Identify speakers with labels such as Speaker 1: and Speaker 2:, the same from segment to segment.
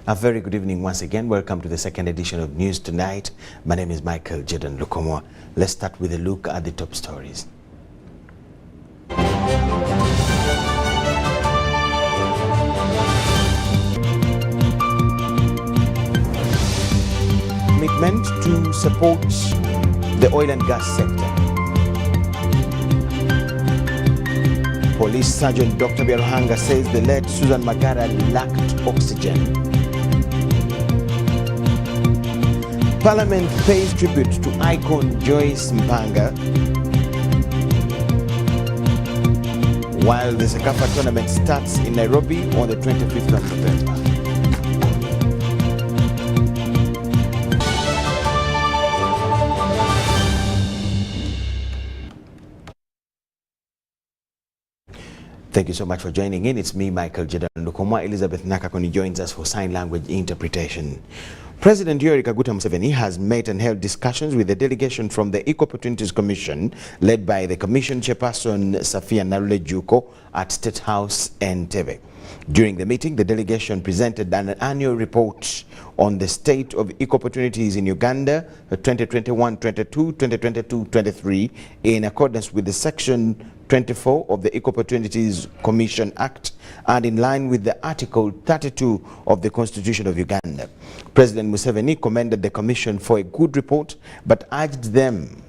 Speaker 1: A very good evening once again. Welcome to the second edition of News Tonight. My name is Michael Jordan Lukomo. Let's start with a look at the top stories. Commitment to support the oil and gas sector. Police Sergeant Dr. Biaruhanga says the late Susan Magara lacked oxygen. Parliament pays tribute to icon Joyce Mpanga, while the Sekafa tournament starts in Nairobi on the 25th of November. Thank you so much for joining in. It's me, Michael Jordan Lukomo. Elizabeth Nakakoni joins us for sign language interpretation. President Yoweri Kaguta Museveni has met and held discussions with the delegation from the Equ Opportunities Commission, led by the Commission Chairperson Safia Narule-Juko at State House Entebbe. During the meeting, the delegation presented an annual report on the state of equal opportunities in Uganda 2021-22, 2022-23 in accordance with the Section 24 of the Equ Opportunities Commission Act and in line with the Article 32 of the Constitution of Uganda. President Museveni commended the Commission for a good report but urged them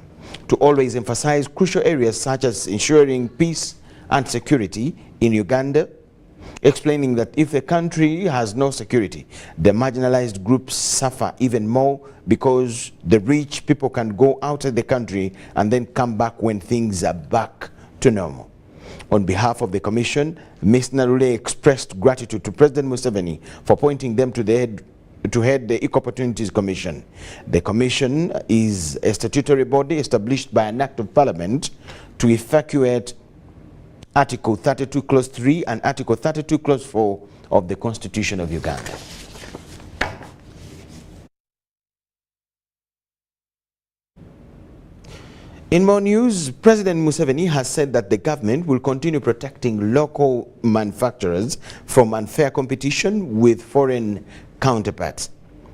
Speaker 1: to always emphasize crucial areas such as ensuring peace and security in Uganda, explaining that if the country has no security, the marginalized groups suffer even more because the rich people can go out of the country and then come back when things are back to normal. On behalf of the Commission, Ms. Narule expressed gratitude to President Museveni for appointing them to head the Equ Opportunities Commission. The Commission is a statutory body established by an Act of Parliament to effectuate Article 32 Clause 3 and Article 32 Clause 4 of the Constitution of Uganda. In more news, President Museveni has said that the government will continue protecting local manufacturers from unfair competition with foreign counterparts.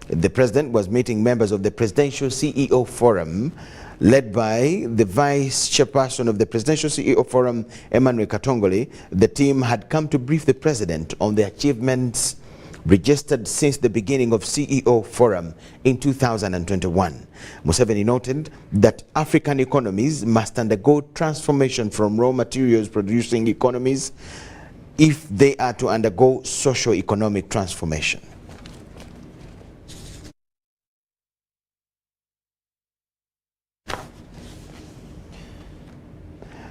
Speaker 1: The president was meeting members of the Presidential CEO Forum, led by the vice chairperson of the Presidential CEO Forum, Emmanuel Katongole. The team had come to brief the president on the achievements registered since the beginning of CEO Forum in 2021. Museveni noted that African economies must undergo transformation from raw materials producing economies if they are to undergo socio-economic transformation.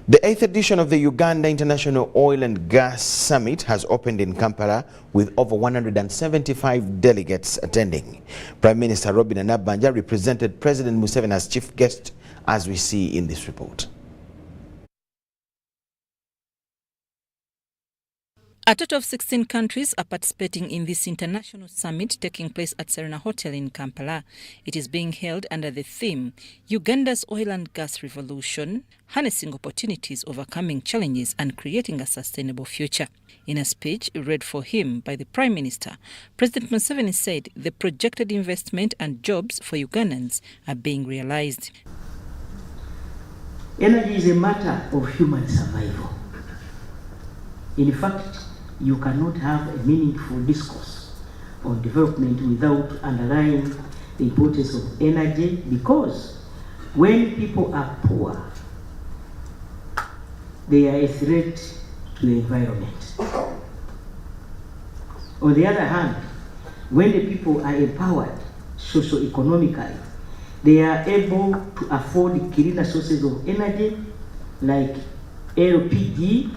Speaker 1: The 8th edition of the Uganda International Oil and Gas Summit has opened in Kampala with over 175 delegates attending. Prime Minister Robin Anabanja represented President Museveni as chief guest, as we see in this report.
Speaker 2: A total of 16 countries are participating in this international summit taking place at Serena Hotel in Kampala. It is being held under the theme, Uganda's Oil and Gas Revolution, Harnessing Opportunities, Overcoming Challenges and Creating a Sustainable Future. In a speech read for him by the Prime Minister, President Museveni said the projected investment and jobs for Ugandans are being realized.
Speaker 3: Energy is a matter of human survival. In fact, you cannot have a meaningful discourse on development without underlying the importance of energy, because when people are poor, they are a threat to the environment. On the other hand, when the people are empowered socio-economically, they are able to afford cleaner sources of energy like LPG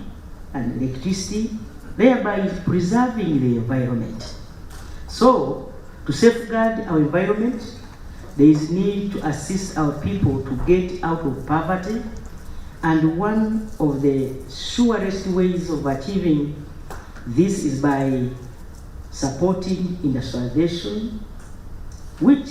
Speaker 3: and electricity, thereby preserving the environment. So, to safeguard our environment, there is need to assist our people to get out of poverty, and one of the surest ways of achieving this is by supporting industrialization, which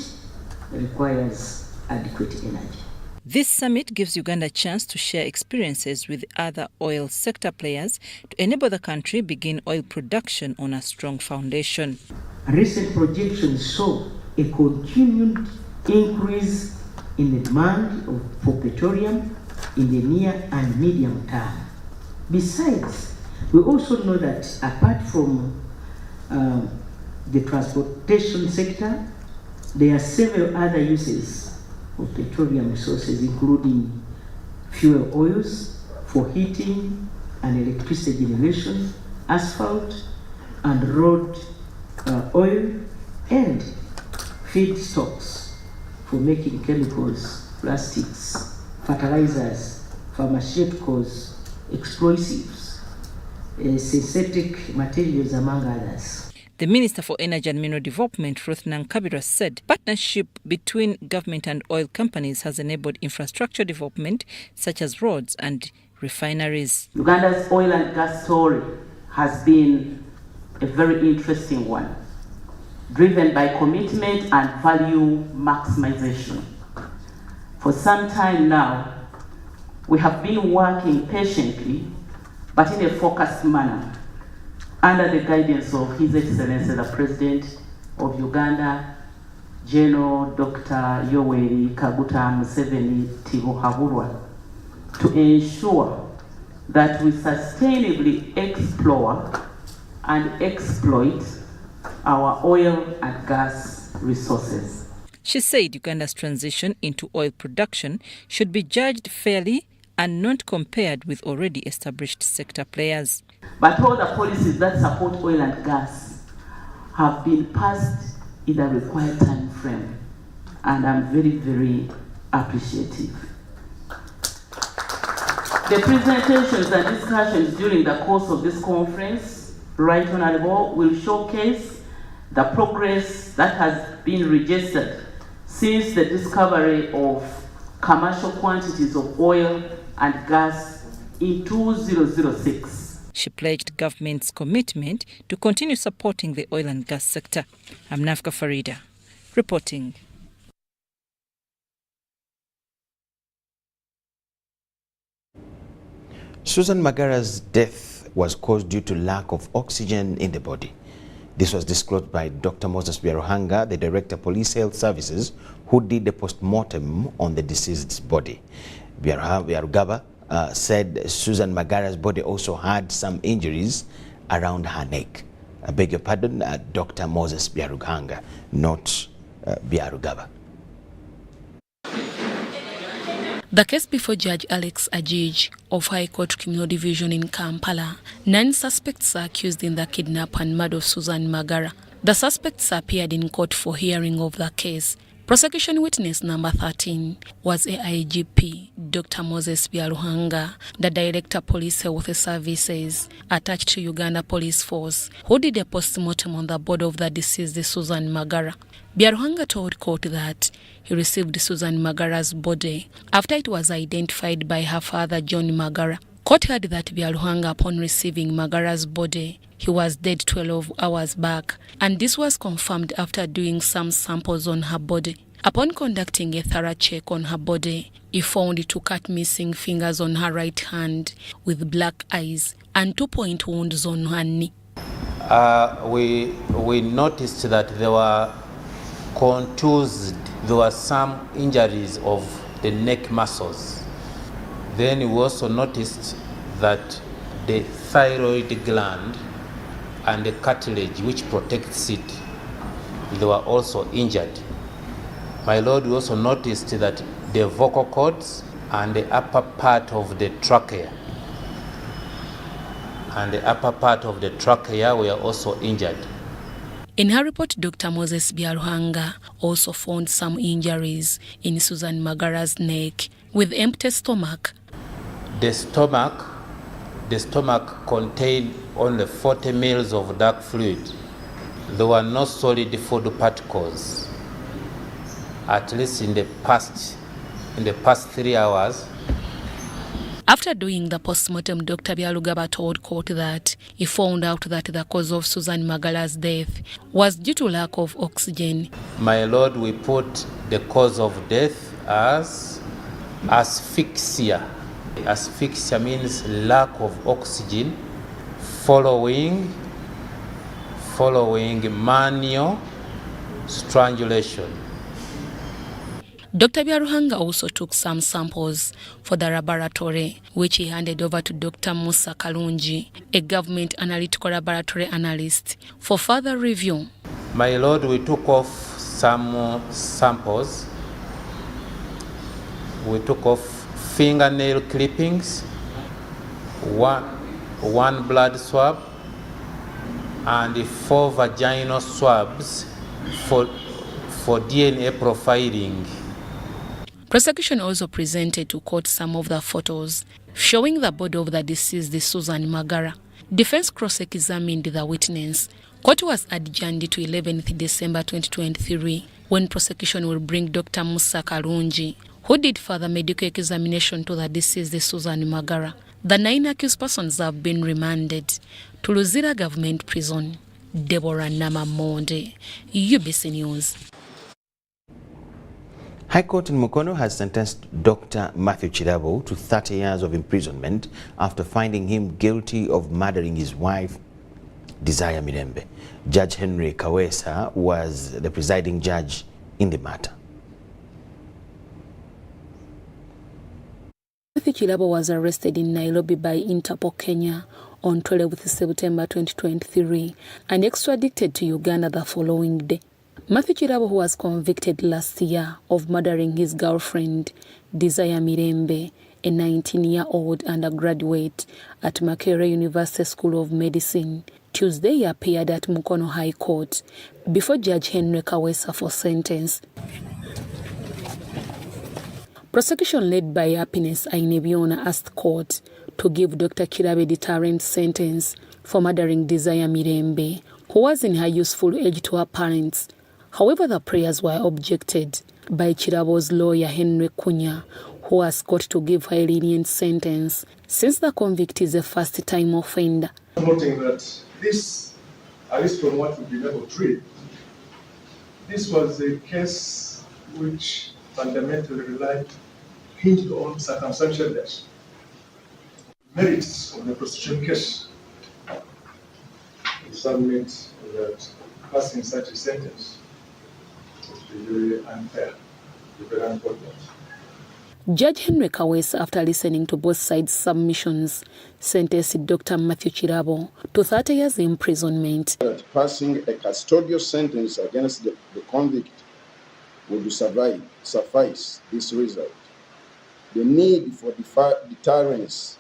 Speaker 3: requires adequate energy.
Speaker 2: This summit gives Uganda a chance to share experiences with other oil sector players to enable the country begin oil production on a strong foundation.
Speaker 3: recent projections show a continued increase in the demand for petroleum in the near and medium term. Besides, we also know that apart from the transportation sector, there are several other uses of petroleum resources, including fuel oils for heating and electricity generation, asphalt and road oil, and feedstocks for making chemicals, plastics, fertilizers, pharmaceuticals, explosives, synthetic materials, among others.
Speaker 2: The Minister for Energy and Mineral Development, Ruth Nankabira, said partnership between government and oil companies has enabled infrastructure development such as roads and refineries.
Speaker 4: Uganda's oil and gas story has been a very interesting one, driven by commitment and value maximization. For some time now, we have been working patiently, but in a focused manner, under the guidance of His Excellency the President of Uganda, General Dr. Yoweri Kaguta Museveni Tibuhaburwa, to ensure that we sustainably explore and exploit our oil and gas resources.
Speaker 2: She said Uganda's transition into oil production should be judged fairly and not compared with already established sector players.
Speaker 4: But all the policies that support oil and gas have been passed in the required time frame, and I'm very, very appreciative. The presentations and discussions during the course of this conference, Right Honourable, will showcase the progress that has been registered since the discovery of commercial quantities of oil and gas in 2006.
Speaker 2: She pledged government's commitment to continue supporting the oil and gas sector. I'm Nafka Farida, reporting.
Speaker 1: Susan Magara's death was caused due to lack of oxygen in the body. This was disclosed by Dr. Moses Biaruhanga, the Director of Police Health Services, who did the post-mortem on the deceased's body. Biarugaba said Susan Magara's body also had some injuries around her neck. I beg your pardon, Dr. Moses Biaruhanga, not Biarugaba.
Speaker 5: The case before Judge Alex Ajij of High Court Criminal Division in Kampala. 9 suspects are accused in the kidnap and murder of Susan Magara. The suspects appeared in court for hearing of the case. Prosecution witness number 13 was AIGP Dr. Moses Biaruhanga, the Director of Police Health Services attached to Uganda Police Force, who did a post-mortem on the body of the deceased Susan Magara. Biaruhanga told court that he received Susan Magara's body after it was identified by her father, John Magara. Court heard that Biaruhanga, upon receiving Magara's body, he was dead 12 hours back, and this was confirmed after doing some samples on her body. Upon conducting a thorough check on her body, he found 2 cut missing fingers on her right hand with black eyes and 2-point wounds on her knee.
Speaker 6: We noticed that there were contused, there were some injuries of the neck muscles. Then we also noticed that the thyroid gland and the cartilage which protects it, they were also injured. My lord, we also noticed that the vocal cords and the upper part of the trachea were also injured.
Speaker 5: In her report, Dr. Moses Biaruhanga also found some injuries in Susan Magara's neck with empty stomach.
Speaker 6: The stomach contained only 40 ml of dark fluid. There were no solid food particles, at least in the past 3 hours.
Speaker 5: After doing the postmortem, Dr. Biarugaba told court that he found out that the cause of Susan Magara's death was due to lack of oxygen.
Speaker 6: My lord, we put the cause of death as asphyxia. Asphyxia means lack of oxygen following following manual strangulation.
Speaker 5: Dr. Byaruhanga also took some samples for the laboratory, which he handed over to Dr. Musa Kalungi, a government analytical laboratory analyst, for further review.
Speaker 6: My lord, we took off some samples. We took off fingernail clippings, one blood swab, and 4 vaginal swabs for DNA profiling.
Speaker 5: Prosecution also presented to court some of the photos showing the body of the deceased Susan Magara. Defense cross-examined the witness. Court was adjourned to 11th December 2023, when prosecution will bring Dr. Musa Kalungi, who did further medical examination to the deceased Susan Magara. The 9 accused persons have been remanded to Luzira Government Prison. Deborah Namamonde, UBC News.
Speaker 1: High Court in Mukono has sentenced Dr. Matthew Cho to 30 years of imprisonment after finding him guilty of murdering his wife, Desire Mirembe. Judge Henry Kawesa was the presiding judge in the matter.
Speaker 5: Matthew Cho was arrested in Nairobi by Interpol Kenya on 12th September 2023 and extradited to Uganda the following day. Matthew Cho, who was convicted last year of murdering his girlfriend, Desire Mirembe, a 19-year-old undergraduate at Makerere University School of Medicine, Tuesday appeared at Mukono High Court before Judge Henry Kawesa for sentence. Prosecution led by Happiness Ainebiona asked court to give Dr. Cho a deterrent sentence for murdering Desire Mirembe, who was in her useful age to her parents. However, the prayers were objected by Chirabo's lawyer Henry Kunya, who asked court to give her a lenient sentence since the convict is a first-time offender.
Speaker 7: Noting that this, at least from what we've been able to read, this was a case which fundamentally hinged on circumstantial death. Merits of the prostitution case submit that passing such a sentence would be very unfair, very unfortunate.
Speaker 5: Judge Henry Kawesa, after listening to both sides' submissions, sentenced Dr. Matthew Cho to 30 years imprisonment.
Speaker 8: That passing a custodial sentence against the convict would suffice this result. The need for deterrence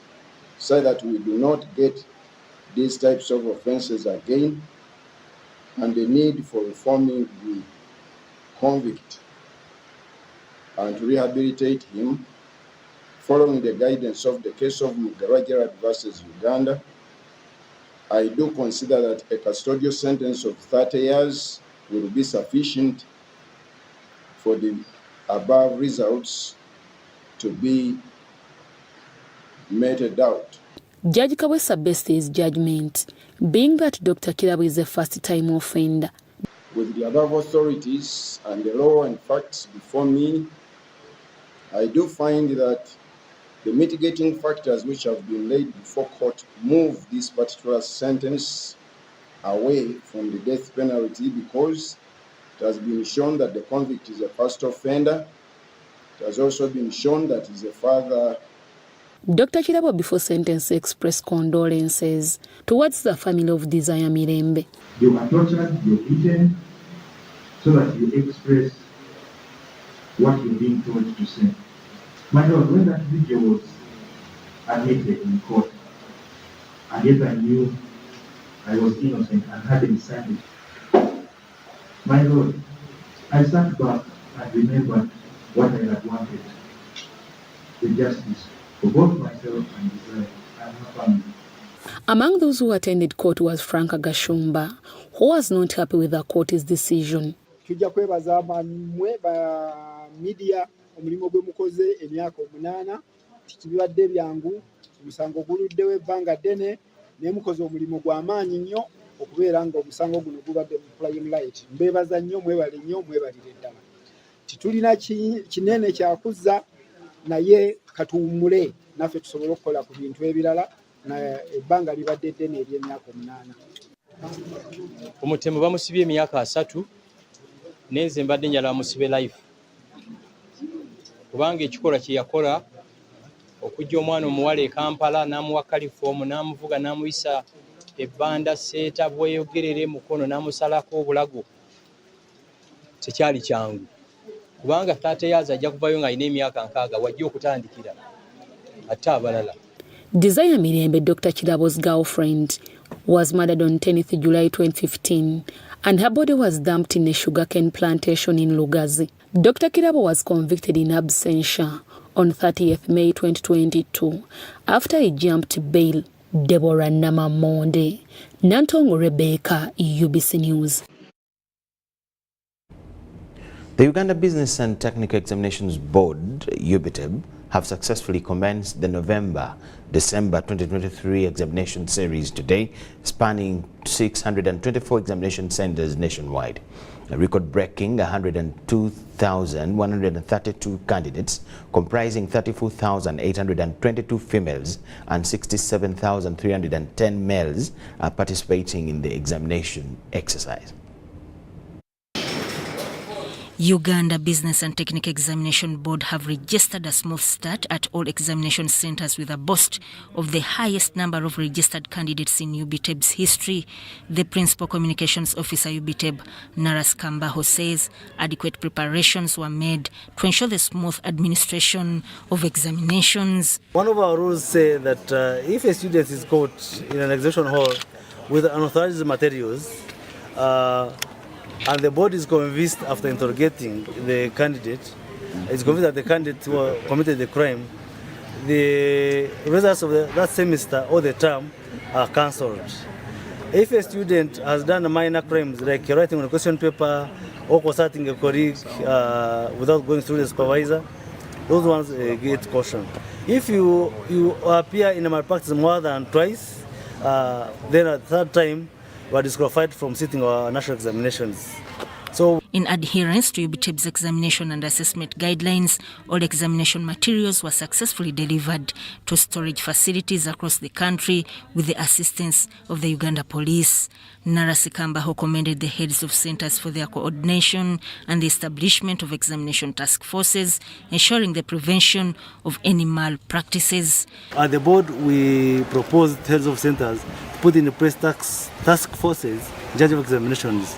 Speaker 8: so that we do not get these types of offenses again, and the need for reforming the convict and to rehabilitate him, following the guidance of the case of Mugaragera versus Uganda, I do consider that a custodial sentence of 30 years will be sufficient for the above results to be meted out.
Speaker 5: Judge Kawesa based his judgment, being that Dr. Cho is a first-time offender.
Speaker 8: With the above authorities and the law and facts before me, I do find that the mitigating factors which have been laid before court move this particular sentence away from the death penalty, because it has been shown that the convict is a first offender. It has also been shown that he is a father.
Speaker 5: Dr. Cho, before sentence, expressed condolences towards the family of Desire Mirembe.
Speaker 9: You are tortured, you are beaten, so that you express what you're being told to say. My Lord, when that video was admitted in court, and yet I knew I was innocent and hadn't signed it, my Lord, I sat back and remembered what I had wanted, the justice for both myself and Desire and my family.
Speaker 5: Among those who attended court was Frank Gashumba, who was not happy with the court's decision.
Speaker 10: Tujja kwebaza mwe ba media omulimu gwe mukoze emyaka 8 tikibadde byangu omusango guluddewo ebbanga ddene ne mukoze omulimu gw'amaanyi nnyo okubeera nga omusango guno gubadde mu prime light. Mbebaza nnyo, mwebale nnyo, mwebalire ddala. Titulina kinene kyakuzza naye katuwummule naffe tusobole okukola ku bintu ebirala na ebbanga libadde ddene ery'emyaka 8.
Speaker 11: Omutemu bamusibye emyaka 3 nenze mbadde njala musibe life kubanga ekikola kye yakola okujja omwana omuwala e Kampala n'amuwa kalifomu n'amuvuga n'amuyisa ebbanda seeta bweyogerere mukono n'amusalako obulago tekyali kyangu kubanga taata yaza ajja kuvayo ng'alina emyaka 6 wajja okutandikira ate abalala.
Speaker 5: Desire Mirembe, Dr. Kirabo's girlfriend, was murdered on 10th July 2015 and her body was dumped in a sugarcane plantation in Lugazi. Dr. Kirabo was convicted in absentia on 30th May 2022 after he jumped bail. Deborah Namamonde, Nantongo Rebecca, UBC News.
Speaker 1: The Uganda Business and Technical Examinations Board, UBTEB, have successfully commenced the November-December 2023 examination series today, spanning 624 examination centers nationwide. A record-breaking 102,132 candidates, comprising 34,822 females and 67,310 males, are participating in the examination exercise.
Speaker 2: Uganda Business and Technical Examination Board have registered a smooth start at all examination centers with a boast of the highest number of registered candidates in UBTEB's history. The Principal Communications Officer UBTEB, Naras Kambaho, says adequate preparations were made to ensure the smooth administration of examinations.
Speaker 12: One of our rules say that if a student is caught in an examination hall with unauthorized materials, and the board is convinced after interrogating the candidate, is convinced that the candidate who committed the crime, the results of that semester or the term are cancelled. If a student has done minor crimes like writing on a question paper or consulting a colleague without going through the supervisor, those ones get caution. If you appear in a malpractice more than twice, then at the third time, were disqualified from sitting our national examinations. So,
Speaker 2: in adherence to UBTEB's examination and assessment guidelines, all examination materials were successfully delivered to storage facilities across the country with the assistance of the Uganda Police. Narasi Kambaho commended the heads of centers for their coordination and the establishment of examination task forces, ensuring the prevention of any malpractices.
Speaker 12: At the board, we proposed heads of centers to put in place task forces in charge of examinations.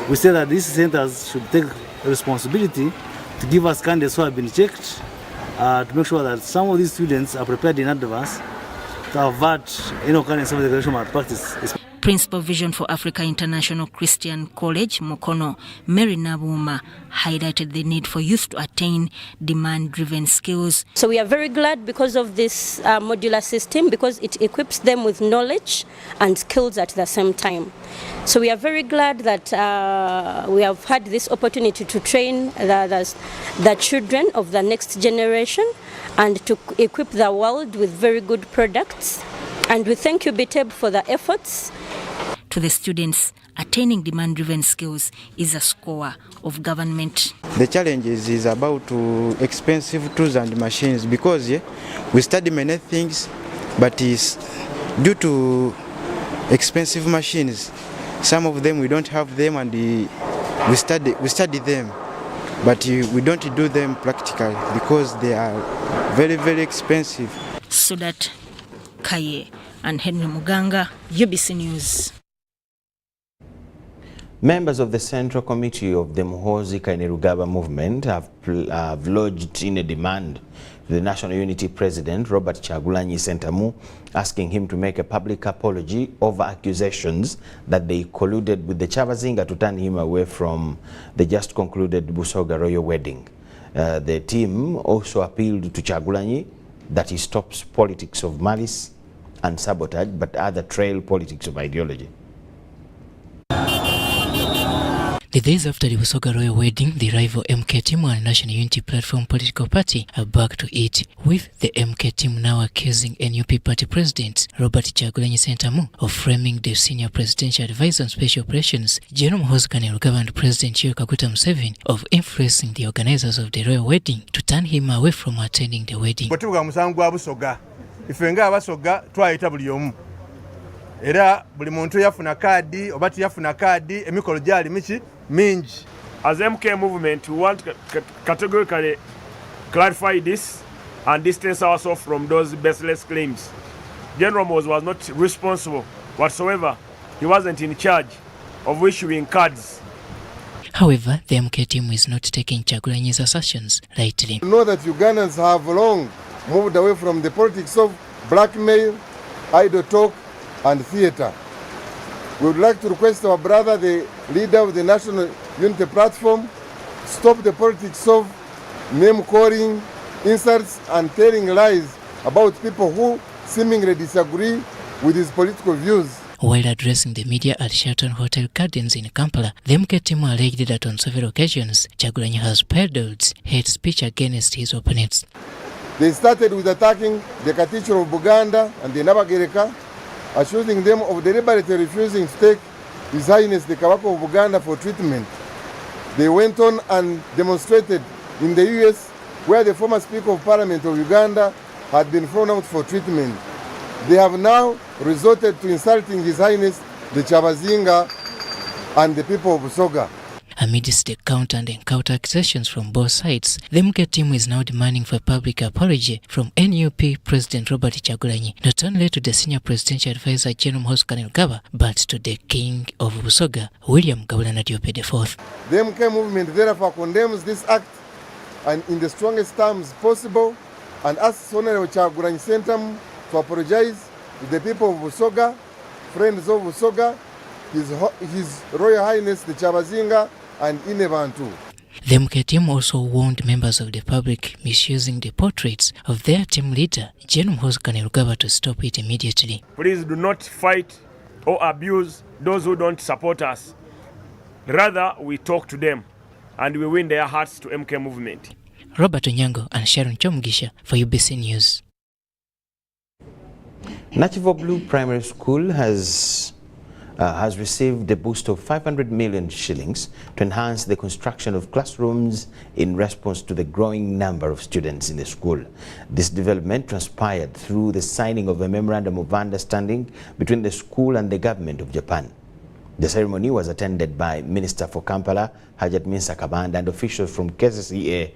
Speaker 12: We said that these centers should take responsibility to give us candidates who have been checked, to make sure that some of these students are prepared in advance to avert any occurrence of examination malpractice.
Speaker 2: Principal Vision for Africa International Christian College, Mukono, Mary Nabuma, highlighted the need for youth to attain demand-driven skills.
Speaker 13: So we are very glad because of this modular system, because it equips them with knowledge and skills at the same time. So we are very glad that we have had this opportunity to train the children of the next generation and to equip the world with very good products. And we thank UBTEB for the efforts.
Speaker 2: To the students, attaining demand-driven skills is a score of government.
Speaker 14: The challenge is about expensive tools and machines, because we study many things, but it's due to expensive machines. Some of them we don't have them, and we study them, but we don't do them practically because they are very, very expensive.
Speaker 2: Sudat Kaye and Henry Muganga, UBC News.
Speaker 1: Members of the Central Committee of the Muhoozi Kainerugaba movement have lodged in a demand to the National Unity President, Robert Kyagulanyi Ssentamu, asking him to make a public apology over accusations that they colluded with the Kyabazinga to turn him away from the just concluded Busoga royal wedding. The team also appealed to Kyagulanyi that he stops politics of malice and sabotage, but other trail politics of ideology.
Speaker 15: The days after the Busoga royal wedding, the rival MK team and National Unity Platform political party are back to it, with the MK team now accusing NUP party president Robert Kyagulanyi Ssentamu of framing the senior presidential advisor on special operations, General Muhoozi Kainerugaba, and President Yoweri Museveni of influencing the organizers of the royal wedding to turn him away from attending the wedding.
Speaker 16: era buli muntu yafuna kaadi oba tiyafuna kaadi emikolo gyali mingi.
Speaker 17: As MK movement, we want to categorically clarify this and distance ourselves from those baseless claims. General Mose was not responsible whatsoever. He wasn't in charge of issuing cards.
Speaker 15: However, the MK team is not taking Chagulanyi's assertions lightly.
Speaker 18: We know that Ugandans have long moved away from the politics of blackmail, idle talk, and theatre. We would like to request our brother, the leader of the National Unity Platform, stop the politics of name-calling, insults, and telling lies about people who seemingly disagree with his political views.
Speaker 15: While addressing the media at Sheraton Hotel Gardens in Kampala, the MK team alleged that on several occasions, Chagulanyi has peddled hate speech against his opponents.
Speaker 18: They started with attacking the Cathedral of Buganda and the Nabagereka, accusing them of deliberately refusing to take His Highness the Kabaka of Buganda for treatment. They went on and demonstrated in the US, where the former Speaker of Parliament of Uganda had been thrown out for treatment. They have now resorted to insulting His Highness the Chabazinga and the people of Busoga.
Speaker 15: Amidst the counter and encounter accusations from both sides, the MK team is now demanding for a public apology from NUP President Robert Chagulanyi, not only to the Senior Presidential Advisor General Hoskan Elgaba, but to the King of Busoga, William Gawula Diop IV.
Speaker 18: The MK movement therefore condemns this act and in the strongest terms possible and asks Honorable Chagulanyi Sentam to apologize to the people of Busoga, friends of Busoga, His Royal Highness the Chabazinga, and Inebantu.
Speaker 15: The MK team also warned members of the public misusing the portraits of their team leader, General Hoskan Elgaba, to stop it immediately.
Speaker 17: Please do not fight or abuse those who don't support us. Rather, we talk to them and we win their hearts to MK movement.
Speaker 15: Robert Onyango and Sharon Chomugisha for UBC News.
Speaker 1: Nativo Blue Primary School has received a boost of 500 million shillings to enhance the construction of classrooms in response to the growing number of students in the school. This development transpired through the signing of a memorandum of understanding between the school and the government of Japan. The ceremony was attended by Minister for Kampala, Hajat Minsa Kabanda, and officials from KCCA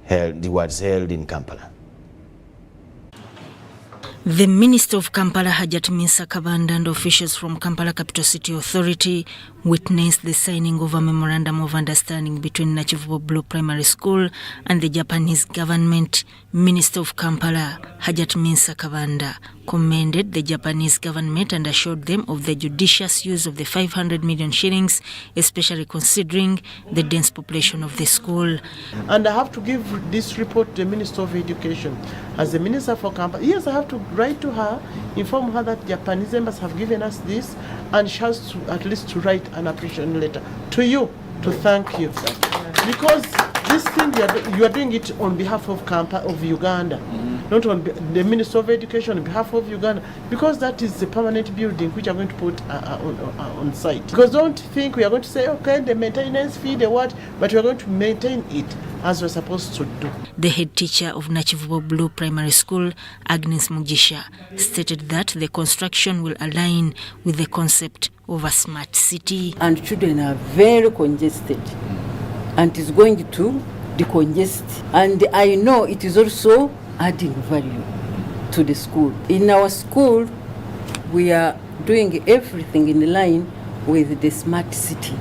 Speaker 1: held in Kampala.
Speaker 2: The Minister of Kampala, Hajat Minsa Kabanda, and officials from Kampala Capital City Authority witnessed the signing of a memorandum of understanding between Nativo Blue Primary School and the Japanese government. Minister of Kampala, Hajat Minsa Kabanda, commended the Japanese government and assured them of the judicious use of the 500 million shillings, especially considering the dense population of the school.
Speaker 19: And I have to give this report to the Minister of Education. As the Minister for Kampala, yes, I have to write to her, inform her that Japanese embassy have given us this, and she has to at least to write an appreciation letter to you to thank you, because this thing you are doing it on behalf of Uganda, not on the Minister of Education, on behalf of Uganda, because that is the permanent building which are going to put on site. Because don't think we are going to say, okay, the maintenance fee, the what, but we are going to maintain it as we're supposed to do.
Speaker 2: The head teacher of Nativo Blue Primary School, Agnes Mugisha, stated that the construction will align with the concept of a smart city.
Speaker 20: And children are very congested, and it's going to decongest. And I know it is also adding value to the school. In our school, we are doing everything in line with the smart city.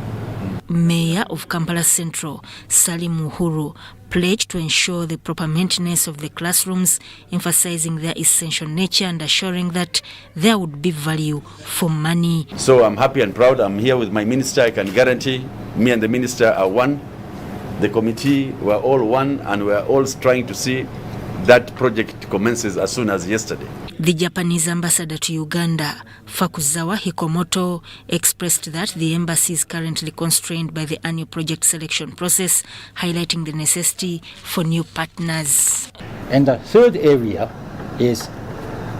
Speaker 2: Mayor of Kampala Central, Salim Uhuru, pledged to ensure the proper maintenance of the classrooms, emphasizing their essential nature and assuring that there would be value for money.
Speaker 21: So I'm happy and proud. I'm here with my minister. I can guarantee me and the minister are one. The committee were all one, and we're all trying to see that project commences as soon as yesterday.
Speaker 2: The Japanese ambassador to Uganda, Fakuzawa Hikomoto, expressed that the embassy is currently constrained by the annual project selection process, highlighting the necessity for new partners.
Speaker 22: And the third area is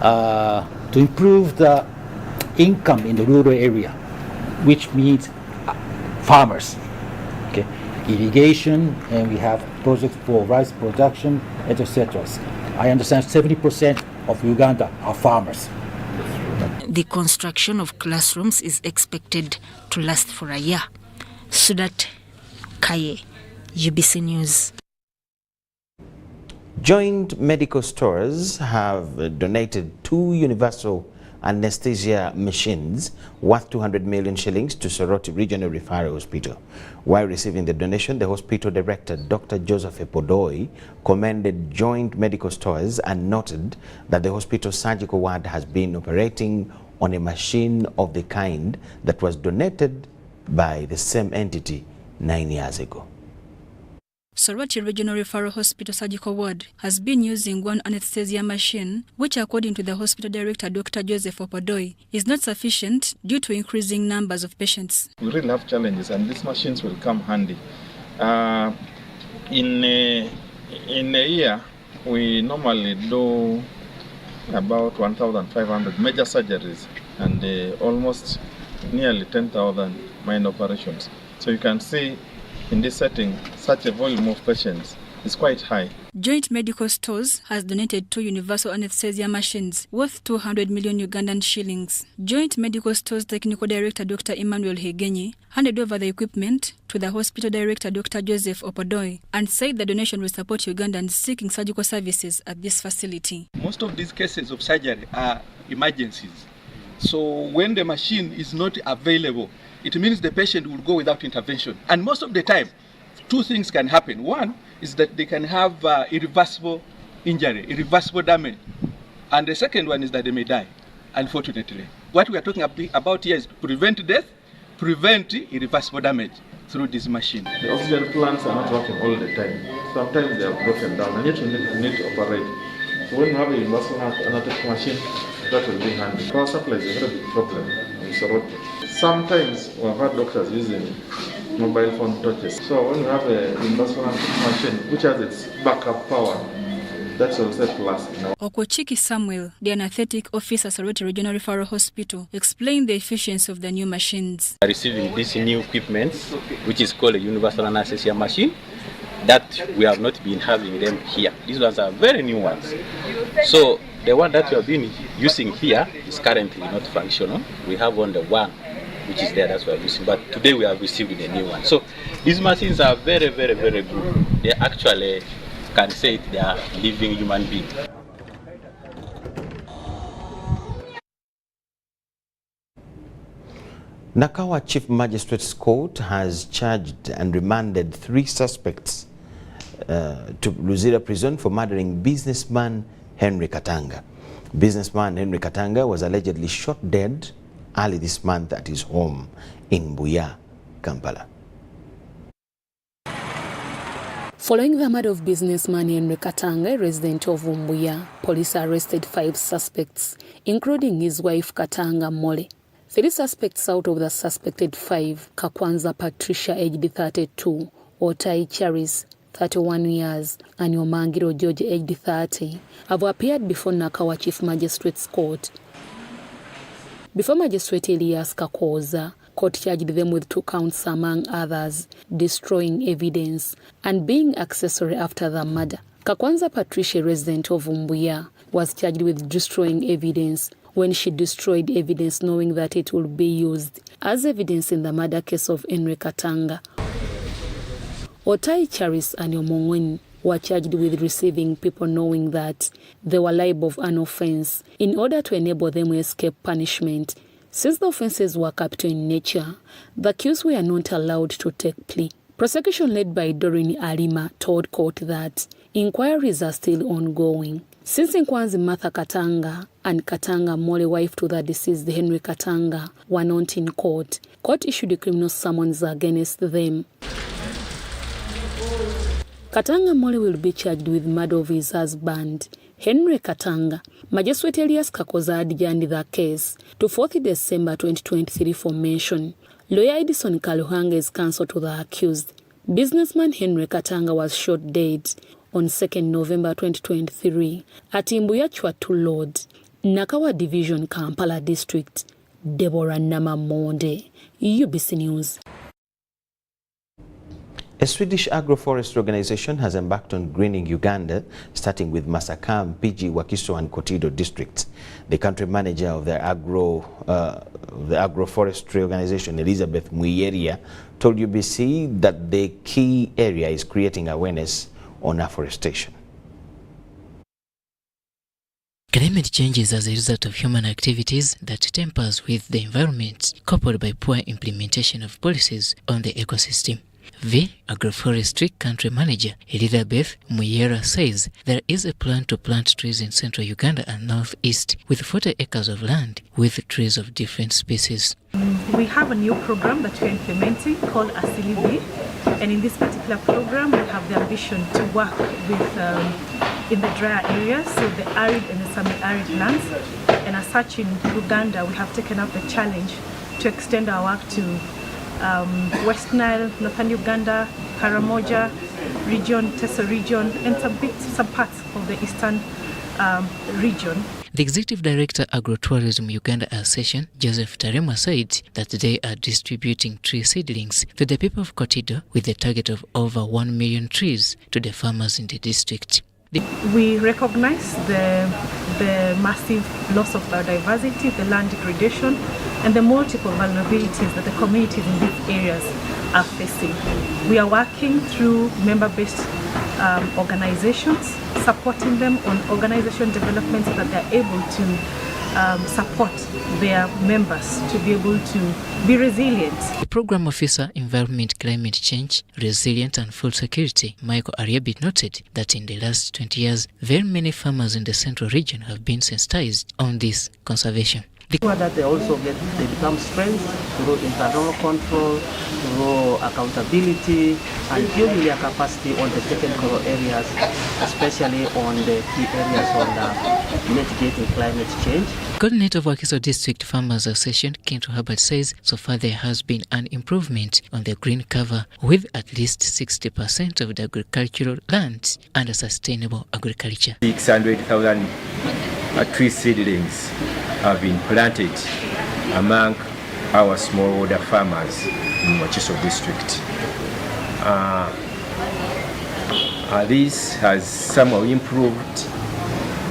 Speaker 22: to improve the income in the rural area, which means farmers. Okay, irrigation, and we have projects for rice production, etc. I understand 70% of Uganda are farmers.
Speaker 2: The construction of classrooms is expected to last for a year. Sudat Kaye, UBC News.
Speaker 1: Joint medical stores have donated 2 universal anesthesia machines worth 200 million shillings to Soroti Regional Referral Hospital. While receiving the donation, the hospital director, Dr. Joseph Epodoi, commended Joint Medical Stores and noted that the hospital's surgical ward has been operating on a machine of the kind that was donated by the same entity 9 years ago.
Speaker 2: Soroti Regional Referral Hospital Surgical Ward has been using one anesthesia machine, which according to the hospital director, Dr. Joseph Opodoi, is not sufficient due to increasing numbers of patients.
Speaker 3: We really have challenges, and these machines will come handy. In a year, we normally do about 1,500 major surgeries and almost nearly 10,000 minor operations. So you can see in this setting, such a volume of patients is quite high.
Speaker 2: Joint Medical Stores has donated 2 universal anesthesia machines worth 200 million Ugandan shillings. Joint Medical Stores Technical Director Dr. Emmanuel Hegenyi handed over the equipment to the hospital director Dr. Joseph Opodoi and said the donation will support Ugandans seeking surgical services at this facility.
Speaker 4: Most of these cases of surgery are emergencies. So when the machine is not available, it means the patient will go without intervention. And most of the time, 2 things can happen. One is that they can have irreversible injury, irreversible damage. And the second one is that they may die, unfortunately. What we are talking about here is to prevent death, prevent irreversible damage through this machine.
Speaker 3: The oxygen plants are not working all the time. Sometimes they are broken down and yet you need to operate. So when you have a universal anesthetic machine, that will be handy. Power supply is a very big problem in Soroti. Sometimes we have had doctors using mobile phone torches. So when you have a universal machine which has its backup power, that's also a plus.
Speaker 2: Okochiki Samuel, the anesthetic officer at Soroti Regional Referral Hospital, explained the efficiency of the new machines.
Speaker 23: Receiving this new equipment, which is called a universal anesthesia machine, that we have not been having them here. These ones are very new ones. So the one that we have been using here is currently not functional. We have only one which is there, that's what we're using. But today we have received a new one. So these machines are very, very, very good. They actually can say they are living human beings.
Speaker 1: Nakawa Chief Magistrate's Court has charged and remanded 3 suspects to Luzira prison for murdering businessman Henry Katanga. Businessman Henry Katanga was allegedly shot dead early this month at his home in Buya, Kampala.
Speaker 5: Following the murder of businessman Henry Katanga, a resident of Mbuya, police arrested 5 suspects, including his wife Katanga Mole. 3 suspects out of the suspected 5, Kakwanza Patricia, aged 32, Otai Charis, 31 years, and Yomangiro George, aged 30, have appeared before Nakawa Chief Magistrate's Court. Before Magistrate Elias Kakoza, court charged them with 2 counts among others, destroying evidence and being accessory after the murder. Kakwanza Patricia, resident of Mbuya, was charged with destroying evidence when she destroyed evidence knowing that it would be used as evidence in the murder case of Henry Katanga. Otai Charis and Yomongwen were charged with receiving people knowing that they were liable of an offense in order to enable them to escape punishment. Since the offenses were capital in nature, the accused were not allowed to take plea. Prosecution led by Doreen Alima told court that inquiries are still ongoing. Since Nkwanzi Martha Katanga and Katanga Mole, wife to the deceased Henry Katanga, were not in court, court issued a criminal summons against them. Katanga Mole will be charged with murder of his husband, Henry Katanga. Magistrate Elias Kakoza adjourned the case to 4th December 2023 for mention. Lawyer Edison Kaluhanga is counsel to the accused. Businessman Henry Katanga was shot dead on 2nd November 2023 at Mbuya Chwatu Lord, Nakawa Division, Kampala District. Deborah Namamonde, UBC News.
Speaker 1: A Swedish agroforestry organization has embarked on greening Uganda, starting with Masaka, Mpigi, Wakiso and Kotido districts. The country manager of the agroforestry organization, Elizabeth Mwiyeria, told UBC that the key area is creating awareness on afforestation.
Speaker 15: Climate change is as a result of human activities that tampers with the environment, coupled by poor implementation of policies on the ecosystem. The agroforestry country manager, Elizabeth Mwiyeria, says there is a plan to plant trees in central Uganda and northeast with 40 acres of land with trees of different species.
Speaker 6: We have a new program that we're implementing called Asilibi, and in this particular program we have the ambition to work with in the drier areas, so the arid and the semi-arid lands, and as such in Uganda we have taken up the challenge to extend our work to West Nile, Northern Uganda, Karamoja region, Teso region, and some parts of the eastern region.
Speaker 15: The Executive Director, Agro-Tourism Uganda Association, Joseph Tarema, said that they are distributing tree seedlings to the people of Kotido with a target of over 1 million trees to the farmers in the district.
Speaker 6: We recognize the massive loss of biodiversity, the land degradation, and the multiple vulnerabilities that the communities in these areas are facing. We are working through member-based organizations, supporting them on organization development so that they're able to support their members to be able to be resilient.
Speaker 15: The Program Officer, Environment, Climate Change, Resilience and Food Security, Michael Ariabit, noted that in the last 20 years, very many farmers in the central region have been sensitized on this conservation.
Speaker 7: That they become strength through internal control, through accountability, and building their capacity on the technical areas, especially on the key areas on mitigating climate change.
Speaker 15: Coordinator of Wakiso District Farmers Association, Kintu Herbert, says so far there has been an improvement on the green cover with at least 60% of the agricultural land under sustainable agriculture.
Speaker 8: 600,000 tree seedlings have been planted among our smallholder farmers in Wakiso district. This has somehow improved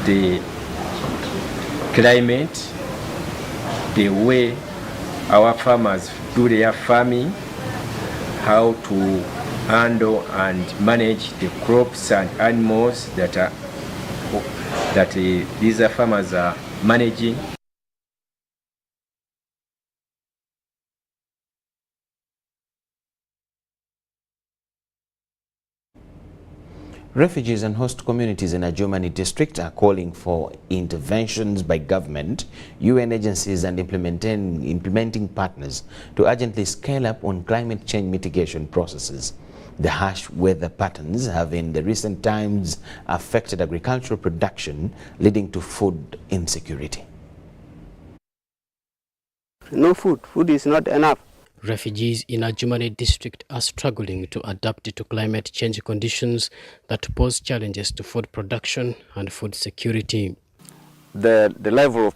Speaker 8: the climate, the way our farmers do their farming, how to handle and manage the crops and animals that these farmers are managing.
Speaker 1: Refugees and host communities in Ajumani district are calling for interventions by government, UN agencies and implementing partners to urgently scale up on climate change mitigation processes. The harsh weather patterns have in the recent times affected agricultural production, leading to food insecurity.
Speaker 24: No food. Food is not enough.
Speaker 25: Refugees in Ajumani district are struggling to adapt to climate change conditions that pose challenges to food production and food security.
Speaker 24: The level of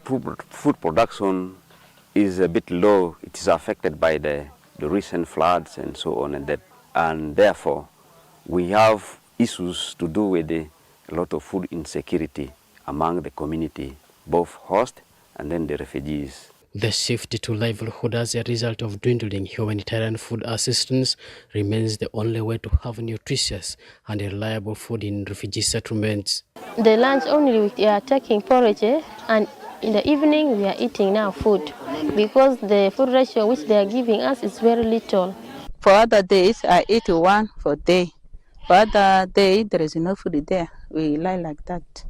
Speaker 24: food production is a bit low. It is affected by the recent floods and so on, and therefore we have issues to do with a lot of food insecurity among the community, both host and then the refugees.
Speaker 25: The shift to livelihood as a result of dwindling humanitarian food assistance remains the only way to have nutritious and reliable food in refugee settlements.
Speaker 26: The lunch only we are taking porridge, and in the evening we are eating now food, because the food ratio which they are giving us is very little.
Speaker 27: For other days I eat one for day. For other day there is no food there. We lie like that.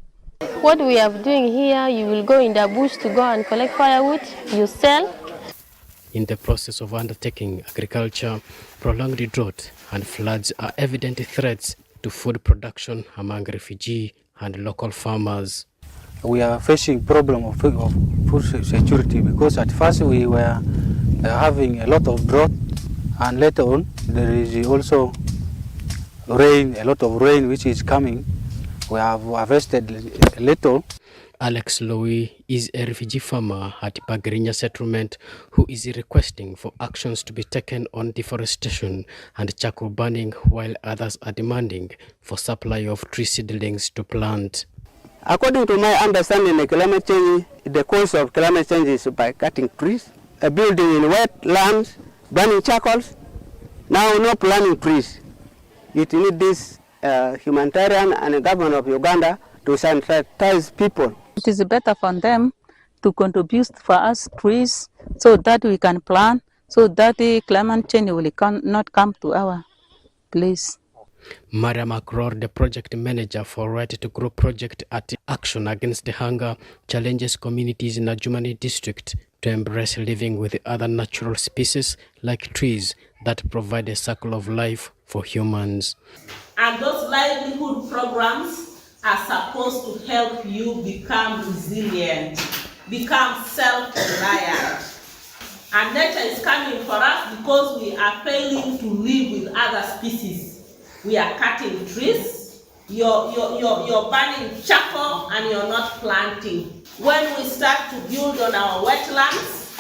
Speaker 26: What we are doing here, you will go in the bush to go and collect firewood, you sell.
Speaker 25: In the process of undertaking agriculture, prolonged drought and floods are evident threats to food production among refugee and local farmers.
Speaker 12: We are facing problem of food security because at first we were having a lot of drought, and later on there is also rain, a lot of rain which is coming. We have harvested a little.
Speaker 25: Alex Lowy is a refugee farmer at Bagrinya settlement who is requesting for actions to be taken on deforestation and charcoal burning, while others are demanding for supply of tree seedlings to plant.
Speaker 9: According to my understanding, the cause of climate change is by cutting trees, building in wetlands, burning charcoals. Now no planting trees. It needs this humanitarian and the government of Uganda to sensitize people.
Speaker 27: It is better for them to contribute for us trees so that we can plant, so that the climate change will not come to our place.
Speaker 25: Maria McRohr, the project manager for Right to Grow project at Action Against the Hunger, challenges communities in Ajumani district to embrace living with other natural species like trees that provide a circle of life for humans.
Speaker 10: And those livelihood programs are supposed to help you become resilient, become self-reliant. And nature is coming for us because we are failing to live with other species. We are cutting trees, you're burning charcoal, and you're not planting. When we start to build on our wetlands,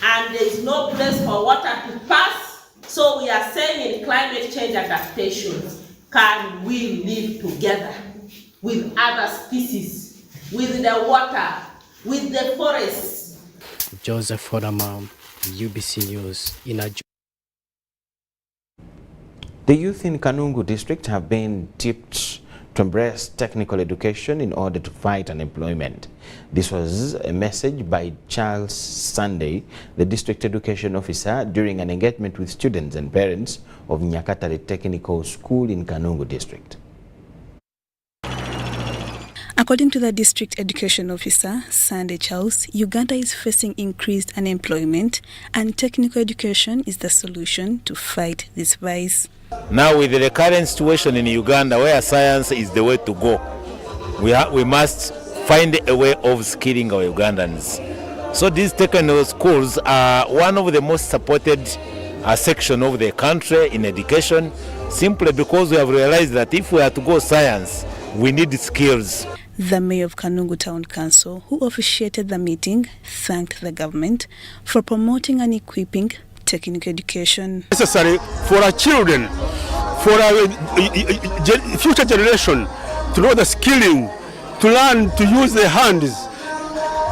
Speaker 10: and there is no place for water to pass, so we are saying in climate change adaptations, can we live together with other species, with the water, with the forests?
Speaker 25: Joseph Hodama, UBC News in Ajumani.
Speaker 1: The youth in Kanungu district have been tipped to embrace technical education in order to fight unemployment. This was a message by Charles Sunday, the district education officer, during an engagement with students and parents of Nyakatare Technical School in Kanungu district.
Speaker 11: According to the district education officer, Sunday Charles, Uganda is facing increased unemployment and technical education is the solution to fight this vice.
Speaker 13: Now with the current situation in Uganda where science is the way to go, we must find a way of skilling our Ugandans. So these technical schools are one of the most supported section of the country in education, simply because we have realized that if we are to go science, we need skills.
Speaker 11: The mayor of Kanungu Town Council, who officiated the meeting, thanked the government for promoting and equipping technical education.
Speaker 14: Necessary for our children, for our future generation, to know the skilling, to learn to use their hands,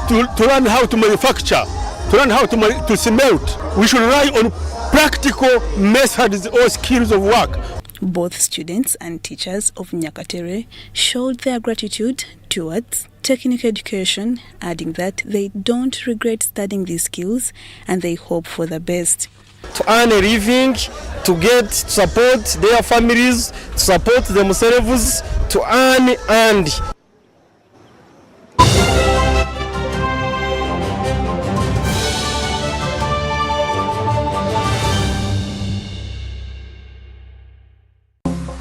Speaker 14: to learn how to manufacture, to learn how to cement. We should rely on practical methods or skills of work.
Speaker 11: Both students and teachers of Nyakatere showed their gratitude towards technical education, adding that they don't regret studying these skills and they hope for the best.
Speaker 16: To earn a living, to get support their families, to support themselves, to earn and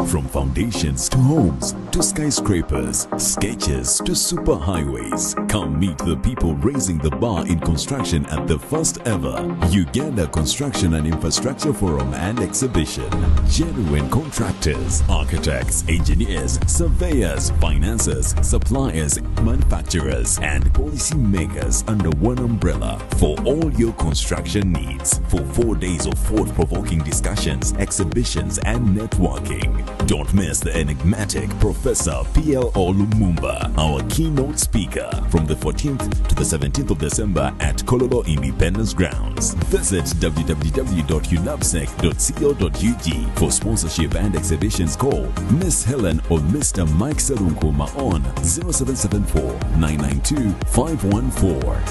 Speaker 18: From foundations to homes, to skyscrapers, sketches to superhighways, come meet the people raising the bar in construction at the first ever Uganda Construction and Infrastructure Forum and Exhibition. Genuine contractors, architects, engineers, surveyors, financiers, suppliers, manufacturers, and policy makers under one umbrella for all your construction needs. For 4 days of thought-provoking discussions, exhibitions, and networking. Don't miss the enigmatic Professor P.L. Olumumba, our keynote speaker, from the 14th to the 17th of December at Kololo Independence Grounds. Visit www.unapsec.co.ug for sponsorship and exhibitions. Call Miss Helen or Mr. Mike Sarunkuma on 0774 992 514.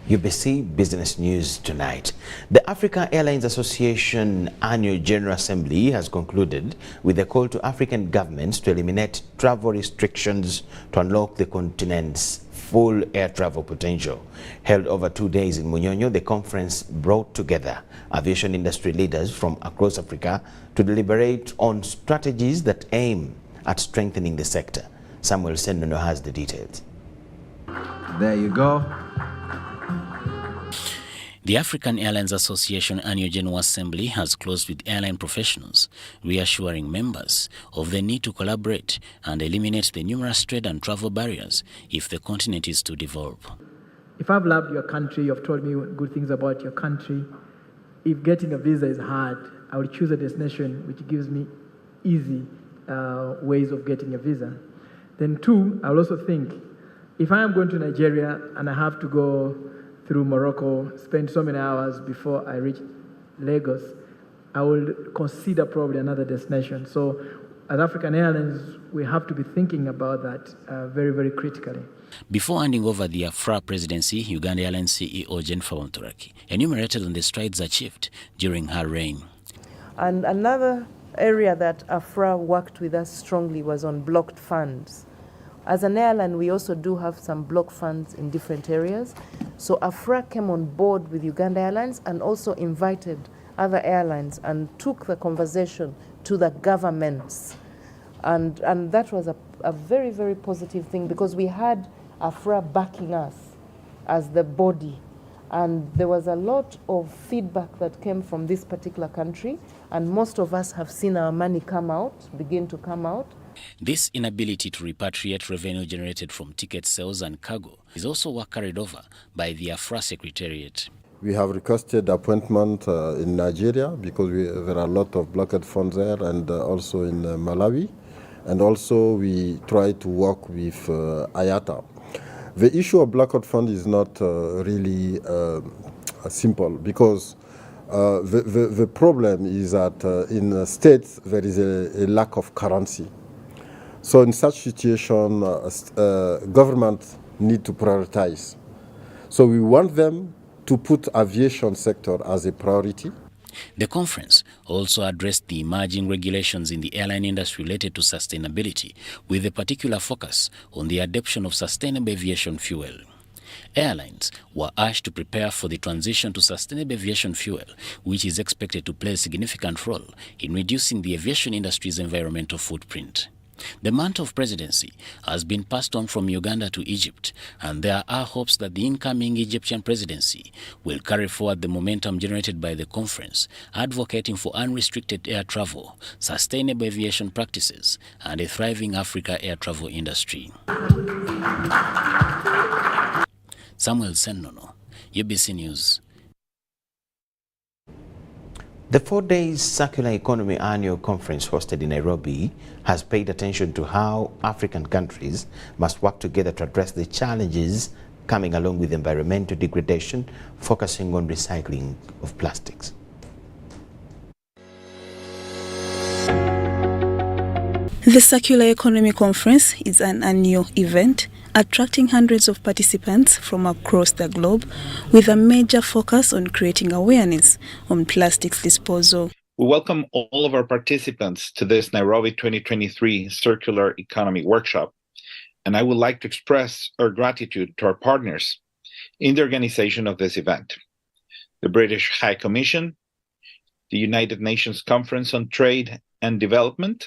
Speaker 1: UBC Business News tonight. The Africa Airlines Association Annual General Assembly has concluded with a call to African governments to eliminate travel restrictions to unlock the continent's full air travel potential. Held over 2 days in Munyonyo, the conference brought together aviation industry leaders from across Africa to deliberate on strategies that aim at strengthening the sector. Samuel Sendono has the details.
Speaker 3: There you go.
Speaker 4: The African Airlines Association Annual General Assembly has closed with airline professionals, reassuring members of the need to collaborate and eliminate the numerous trade and travel barriers if the continent is to develop.
Speaker 17: If I've loved your country, you've told me good things about your country, if getting a visa is hard, I will choose a destination which gives me easy ways of getting a visa. Then two, I will also think, if I am going to Nigeria and I have to go through Morocco, spend so many hours before I reach Lagos, I will consider probably another destination. So as African Airlines, we have to be thinking about that very, very critically.
Speaker 4: Before handing over the AFRA presidency, Uganda Airlines CEO Jennifer Wontoraki enumerated on the strides achieved during her reign.
Speaker 19: And another area that AFRA worked with us strongly was on blocked funds. As an airline, we also do have some block funds in different areas. So AFRA came on board with Uganda Airlines and also invited other airlines and took the conversation to the governments. And that was a very, very positive thing because we had AFRA backing us as the body. And there was a lot of feedback that came from this particular country. And most of us have seen our money begin to come out.
Speaker 4: This inability to repatriate revenue generated from ticket sales and cargo is also work carried over by the AFRA Secretariat.
Speaker 20: We have requested appointment in Nigeria because there are a lot of blocked funds there, and also in Malawi. And also we try to work with IATA. The issue of blackout fund is not really simple because the problem is that in states there is a lack of currency. So in such situation, government need to prioritize. So we want them to put aviation sector as a priority.
Speaker 4: The conference also addressed the emerging regulations in the airline industry related to sustainability, with a particular focus on the adoption of sustainable aviation fuel. Airlines were urged to prepare for the transition to sustainable aviation fuel, which is expected to play a significant role in reducing the aviation industry's environmental footprint. The mantle of presidency has been passed on from Uganda to Egypt, and there are hopes that the incoming Egyptian presidency will carry forward the momentum generated by the conference, advocating for unrestricted air travel, sustainable aviation practices, and a thriving Africa air travel industry. Samuel Sendono, UBC News.
Speaker 1: The 4-day Circular Economy Annual Conference hosted in Nairobi has paid attention to how African countries must work together to address the challenges coming along with environmental degradation, focusing on recycling of plastics.
Speaker 11: The Circular Economy Conference is an annual event attracting hundreds of participants from across the globe with a major focus on creating awareness on plastics disposal.
Speaker 21: We welcome all of our participants to this Nairobi 2023 Circular Economy Workshop, and I would like to express our gratitude to our partners in the organization of this event: the British High Commission, the United Nations Conference on Trade and Development.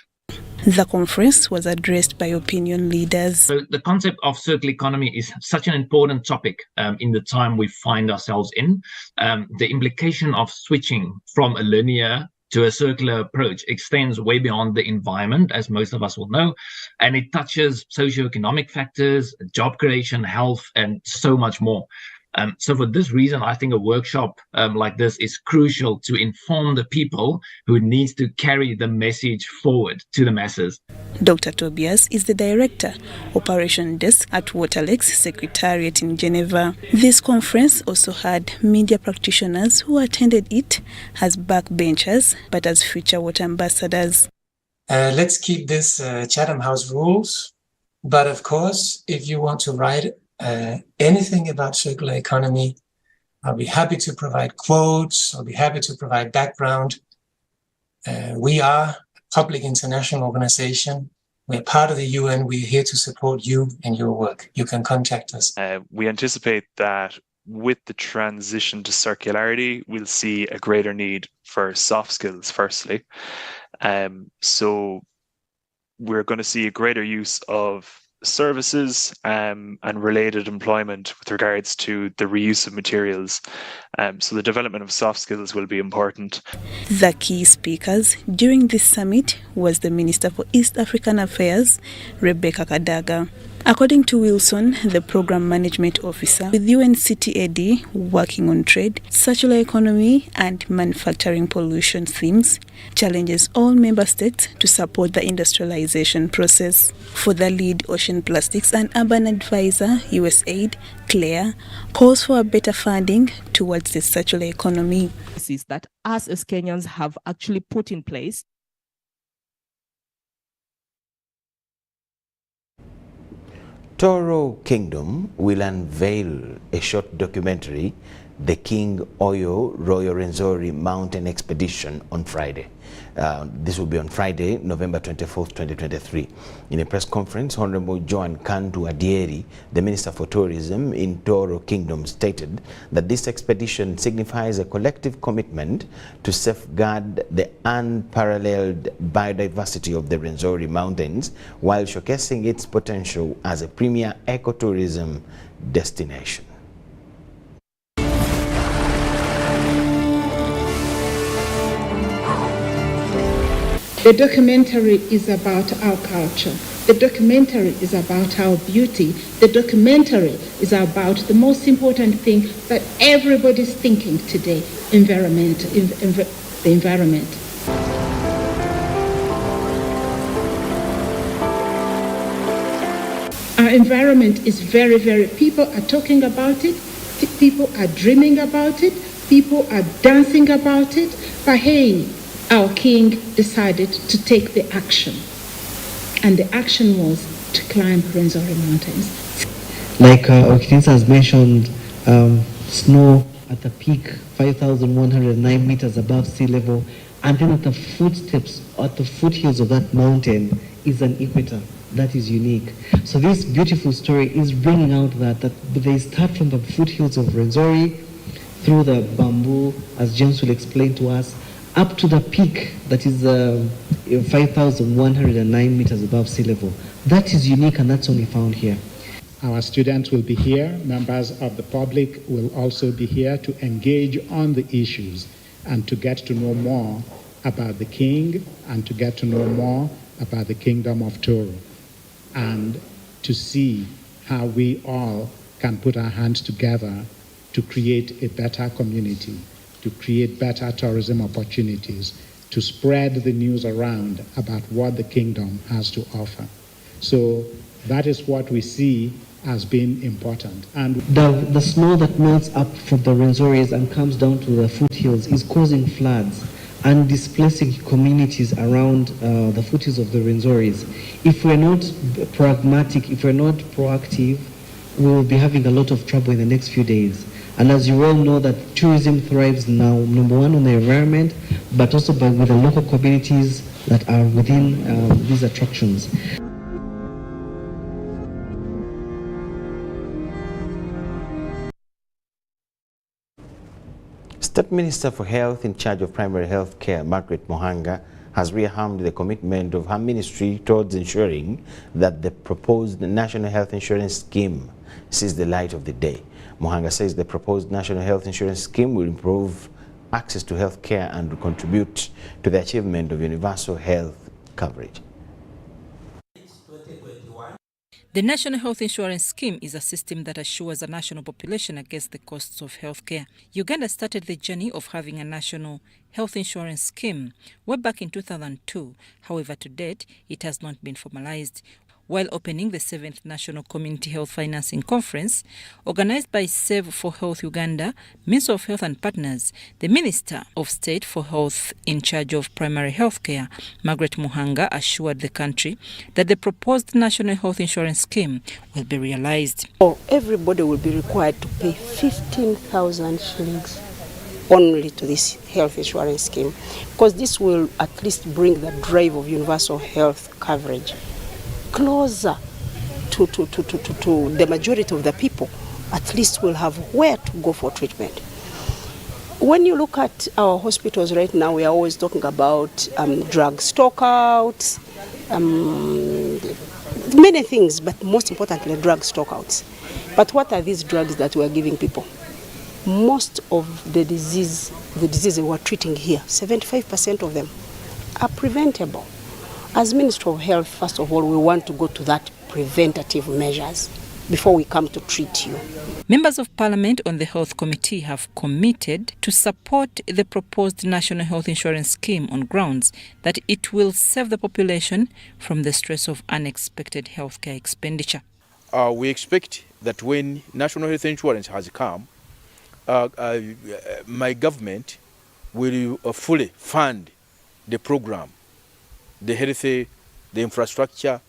Speaker 11: The conference was addressed by opinion leaders.
Speaker 22: So the concept of circular economy is such an important topic in the time we find ourselves in. The implication of switching from a linear to a circular approach extends way beyond the environment, as most of us will know, and it touches socioeconomic factors, job creation, health, and so much more. So for this reason, I think a workshop like this is crucial to inform the people who needs to carry the message forward to the masses.
Speaker 11: Dr. Tobias is the Director, Operation Desk at Waterlex Secretariat in Geneva. This conference also had media practitioners who attended it as backbenchers, but as future water ambassadors.
Speaker 28: Let's keep this Chatham House rules, but of course, if you want to write anything about circular economy, I'll be happy to provide quotes, I'll be happy to provide background. We are a public international organization. We're part of the UN. We're here to support you and your work. You can contact us.
Speaker 29: We anticipate that with the transition to circularity, we'll see a greater need for soft skills, firstly. So we're going to see a greater use of services and related employment with regards to the reuse of materials. So the development of soft skills will be important.
Speaker 11: The key speakers during this summit was the Minister for East African Affairs, Rebecca Kadaga. According to Wilson, the Program Management Officer with UNCTAD working on trade, circular economy and manufacturing pollution themes, challenges all member states to support the industrialization process. For the lead Ocean Plastics and Urban Advisor, USAID, Claire, calls for a better funding towards the circular economy.
Speaker 2: That us as Kenyans have actually put in place.
Speaker 1: Toro Kingdom will unveil a short documentary, The King Oyo Royal Rwenzori Mountain Expedition, on Friday. This will be on Friday, November 24th, 2023. In a press conference, Honorable Joan Kandu Adieri, the Minister for Tourism in Toro Kingdom, stated that this expedition signifies a collective commitment to safeguard the unparalleled biodiversity of the Rwenzori Mountains while showcasing its potential as a premier ecotourism destination.
Speaker 5: The documentary is about our culture. The documentary is about our beauty. The documentary is about the most important thing that everybody's thinking today, the environment. Our environment is very, people are talking about it, people are dreaming about it, people are dancing about it, but hey, our king decided to take the action. And the action was to climb Rwenzori Mountains.
Speaker 6: Like Okitinsa has mentioned, snow at the peak, 5,109 meters above sea level, and then at the foothills of that mountain is an equator. That is unique. So this beautiful story is bringing out that they start from the foothills of Rwenzori, through the bamboo, as James will explain to us, up to the peak that is 5,109 meters above sea level. That is unique, and that's only found here.
Speaker 7: Our students will be here. Members of the public will also be here to engage on the issues and to get to know more about the king and to get to know more about the kingdom of Toro and to see how we all can put our hands together to create a better community, to create better tourism opportunities, to spread the news around about what the kingdom has to offer. So that is what we see as being important. And
Speaker 6: the snow that melts up from the Rwenzoris and comes down to the foothills is causing floods and displacing communities around the foothills of the Rwenzoris. If we're not pragmatic, if we're not proactive, we will be having a lot of trouble in the next few days. And as you all know, that tourism thrives now, number one, on the environment, but also with the local communities that are within these attractions.
Speaker 1: State Minister for Health in charge of primary health care, Margaret Muhanga, has reaffirmed the commitment of her ministry towards ensuring that the proposed National Health Insurance Scheme sees the light of the day. Muhanga says the proposed National Health Insurance Scheme will improve access to health care and will contribute to the achievement of universal health coverage.
Speaker 8: The National Health Insurance Scheme is a system that assures a national population against the costs of healthcare. Uganda started the journey of having a national health insurance scheme way back in 2002. However, to date, it has not been formalized. While opening the 7th National Community Health Financing Conference, organized by Save for Health Uganda, Minister of Health and Partners, the Minister of State for Health in charge of primary health care, Margaret Muhanga, assured the country that the proposed National Health Insurance Scheme will be realized.
Speaker 15: Everybody will be required to pay 15,000 shillings only to this health insurance scheme, because this will at least bring the drive of universal health coverage closer to the majority of the people. At least will have where to go for treatment. When you look at our hospitals right now, we are always talking about drug stockouts, many things, but most importantly, drug stockouts. But what are these drugs that we are giving people? Most of the diseases we are treating here, 75% of them are preventable. As Minister of Health, first of all, we want to go to that preventative measures before we come to treat you.
Speaker 8: Members of Parliament on the Health Committee have committed to support the proposed National Health Insurance Scheme on grounds that it will save the population from the stress of unexpected healthcare expenditure.
Speaker 9: We expect that when National Health Insurance has come, my government will fully fund the program, the health, the infrastructure,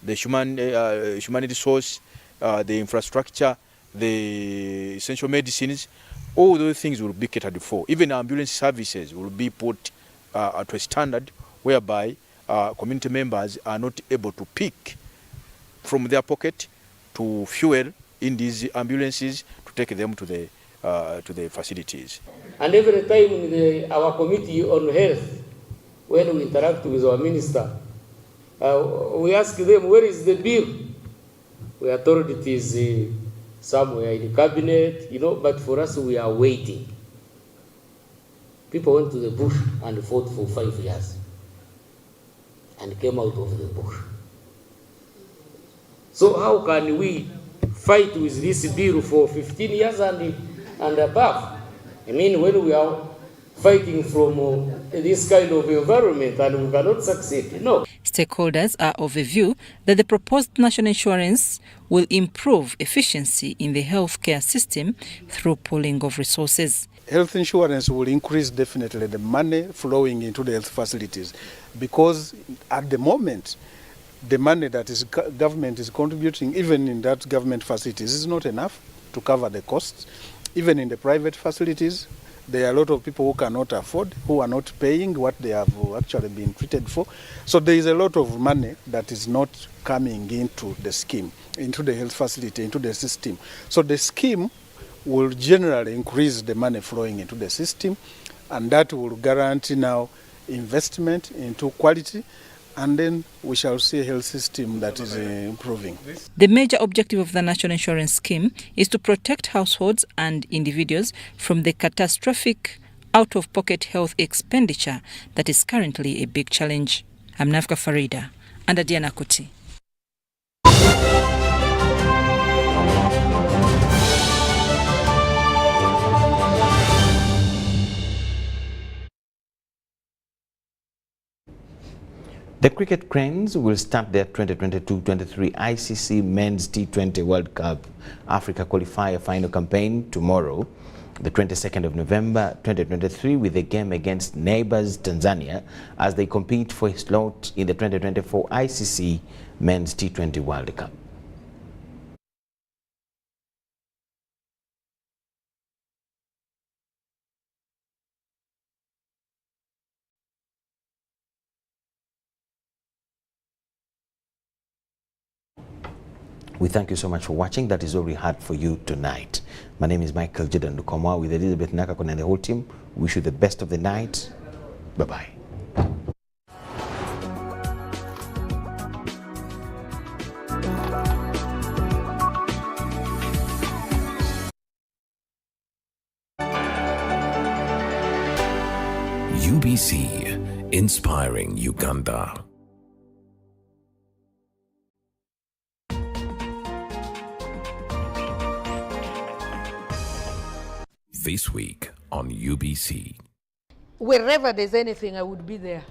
Speaker 9: the human resource, the infrastructure, the essential medicines. All those things will be catered for. Even ambulance services will be put at a standard whereby community members are not able to pick from their pocket to fuel in these ambulances to take them to the facilities.
Speaker 10: And every time in our committee on health, when we interact with our minister, we ask them, where is the bill? We are told it is somewhere in the cabinet, but for us, we are waiting. People went to the bush and fought for 5 years and came out of the bush. So how can we fight with this bill for 15 years and above? I mean, when we are fighting from this kind of environment and we cannot succeed, no.
Speaker 8: Stakeholders are of the view that the proposed national insurance will improve efficiency in the healthcare system through pooling of resources.
Speaker 12: Health insurance will increase definitely the money flowing into the health facilities, because at the moment, the money that is government is contributing, even in that government facilities, is not enough to cover the costs. Even in the private facilities, there are a lot of people who cannot afford, who are not paying what they have actually been treated for. So there is a lot of money that is not coming into the scheme, into the health facility, into the system. So the scheme will generally increase the money flowing into the system, and that will guarantee now investment into quality, and then we shall see a health system that is improving.
Speaker 8: The major objective of the National Insurance Scheme is to protect households and individuals from the catastrophic out-of-pocket health expenditure that is currently a big challenge. I'm Nafka Farida and Adiana Kuti.
Speaker 1: The cricket cranes will start their 2022-23 ICC Men's T20 World Cup Africa Qualifier final campaign tomorrow, the 22nd of November 2023, with a game against neighbors Tanzania as they compete for a slot in the 2024 ICC Men's T20 World Cup. We thank you so much for watching. That is all we had for you tonight. My name is Michael Jordan Lukomwa with Elizabeth Nakakon and the whole team. Wish you the best of the night. Bye-bye.
Speaker 18: UBC, inspiring Uganda. This week on UBC.
Speaker 13: Wherever there's anything, I would be there.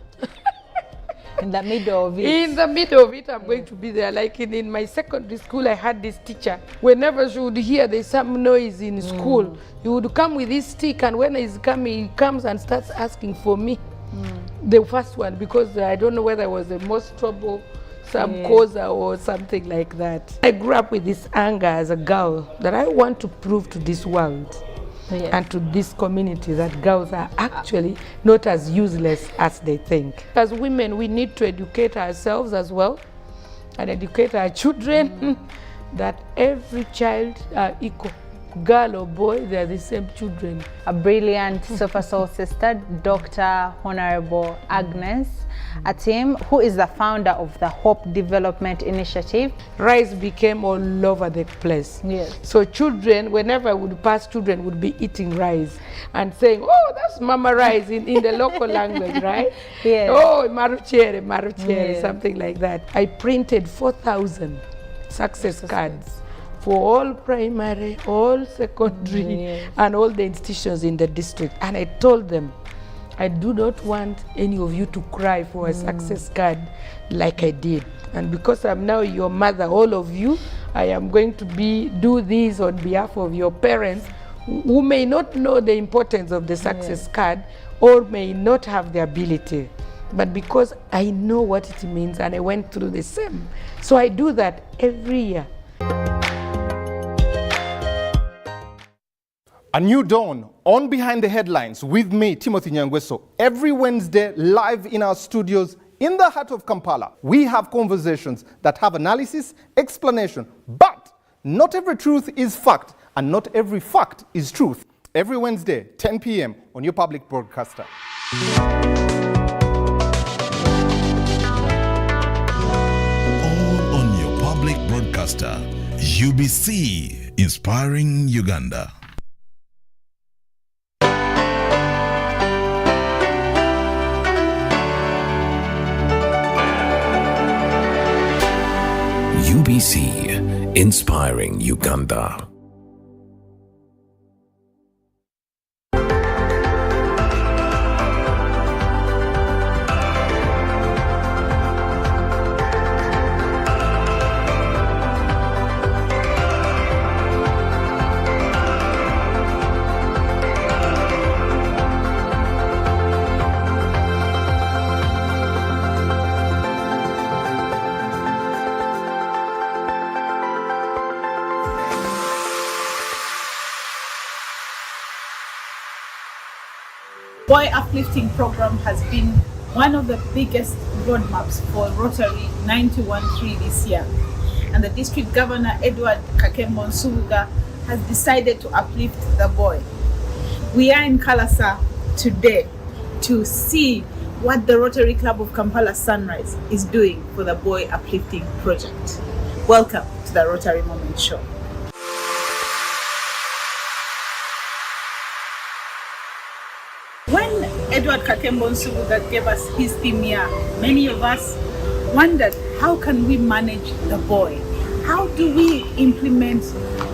Speaker 23: In the middle of it?
Speaker 13: In the middle of it, I'm going to be there. Like in my secondary school, I had this teacher. Whenever she would hear there's some noise in school, he would come with his stick, and when he's coming, he comes and starts asking for me. The first one, because I don't know whether it was the most trouble, some causer or something like that. I grew up with this anger as a girl that I want to prove to this world. And to this community that girls are actually not as useless as they think. As women, we need to educate ourselves as well and educate our children that every child are equal. Girl or boy, they are the same children.
Speaker 23: A brilliant super soul sister, Dr. Honorable Agnes Atim, who is the founder of the Hope Development Initiative.
Speaker 13: Rice became all over the place.
Speaker 23: Yes.
Speaker 13: So children, whenever I would pass, children would be eating rice and saying, oh, that's Mama Rice in the local language, right?
Speaker 23: Yes.
Speaker 13: Oh, maruchere,
Speaker 23: Yes.
Speaker 13: something like that. I printed 4,000 success cards for all primary, all secondary, and all the institutions in the district. And I told them, I do not want any of you to cry for a success card like I did. And because I'm now your mother, all of you, I am going to do this on behalf of your parents who may not know the importance of the success card or may not have the ability. But because I know what it means and I went through the same. So I do that every year.
Speaker 3: A new dawn on Behind the Headlines with me, Timothy Nyangweso. Every Wednesday, live in our studios in the heart of Kampala, we have conversations that have analysis, explanation, but not every truth is fact, and not every fact is truth. Every Wednesday, 10 p.m. on your public broadcaster.
Speaker 18: All on your public broadcaster, UBC, inspiring Uganda. UBC, inspiring Uganda.
Speaker 14: Boy Uplifting Program has been one of the biggest roadmaps for Rotary 913 this year. And the District Governor, Edward Kakembo Nsubuga, has decided to uplift the boy. We are in Kalasa today to see what the Rotary Club of Kampala Sunrise is doing for the Boy Uplifting Project. Welcome to the Rotary Moment Show. When Edward Kakembo Nsubuga gave us his theme here, many of us wondered, how can we manage the boy? How do we implement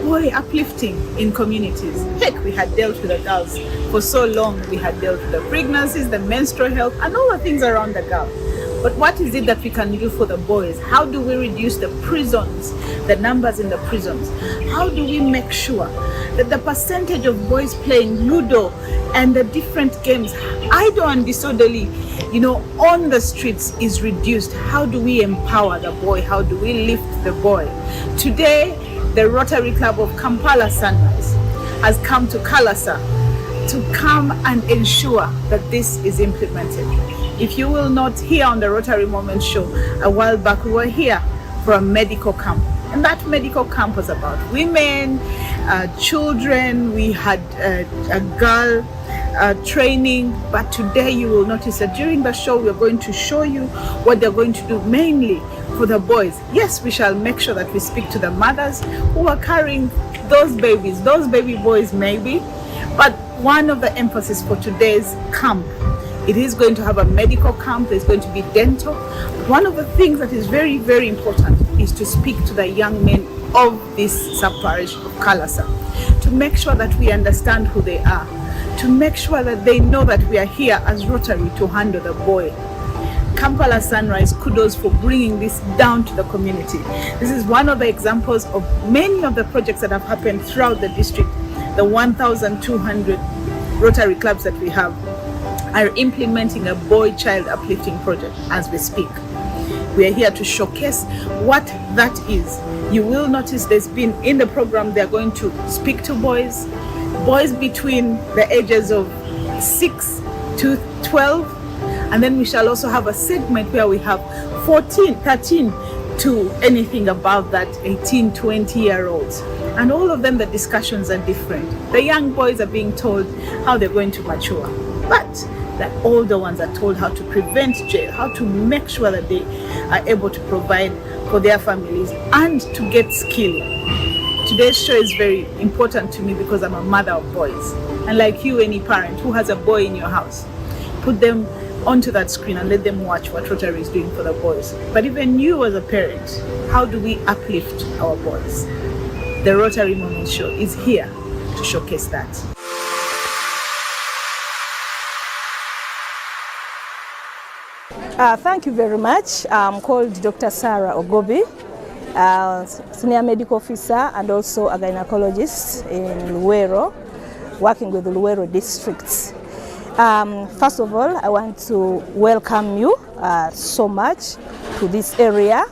Speaker 14: boy uplifting in communities? Heck, we had dealt with the girls for so long. We had dealt with the pregnancies, the menstrual health, and all the things around the girl. But what is it that we can do for the boys? How do we reduce the prisons, the numbers in the prisons? How do we make sure that the percentage of boys playing Ludo and the different games, idle and disorderly, on the streets is reduced? How do we empower the boy? How do we lift the boy? Today, the Rotary Club of Kampala Sunrise has come to Kalasa to come and ensure that this is implemented. If you will note, here on the Rotary Moment Show, a while back we were here for a medical camp. And that medical camp was about women, children. We had a girl training. But today you will notice that during the show we're going to show you what they're going to do mainly for the boys. Yes, we shall make sure that we speak to the mothers who are carrying those babies, those baby boys maybe. But one of the emphasis for today's camp, it is going to have a medical camp, there's going to be dental. One of the things that is very, very important is to speak to the young men of this sub-parish of Kalasa, to make sure that we understand who they are, to make sure that they know that we are here as Rotary to handle the boy. Kampala Sunrise, kudos for bringing this down to the community. This is one of the examples of many of the projects that have happened throughout the district. The 1,200 Rotary clubs that we have are implementing a boy-child uplifting project as we speak. We are here to showcase what that is. You will notice there's been, in the program, they're going to speak to boys between the ages of 6 to 12, and then we shall also have a segment where we have 13 to anything above that, 18, 20-year-olds. And all of them, the discussions are different. The young boys are being told how they're going to mature. But that older ones are told how to prevent jail, how to make sure that they are able to provide for their families and to get skill. Today's show is very important to me because I'm a mother of boys. And like you, any parent who has a boy in your house, put them onto that screen and let them watch what Rotary is doing for the boys. But even you as a parent, how do we uplift our boys? The Rotary Moment Show is here to showcase that.
Speaker 4: Thank you very much. I'm called Dr. Sarah Ogobi, Senior Medical Officer and also a gynecologist in Luwero, working with the Luwero districts. First of all, I want to welcome you so much to this area,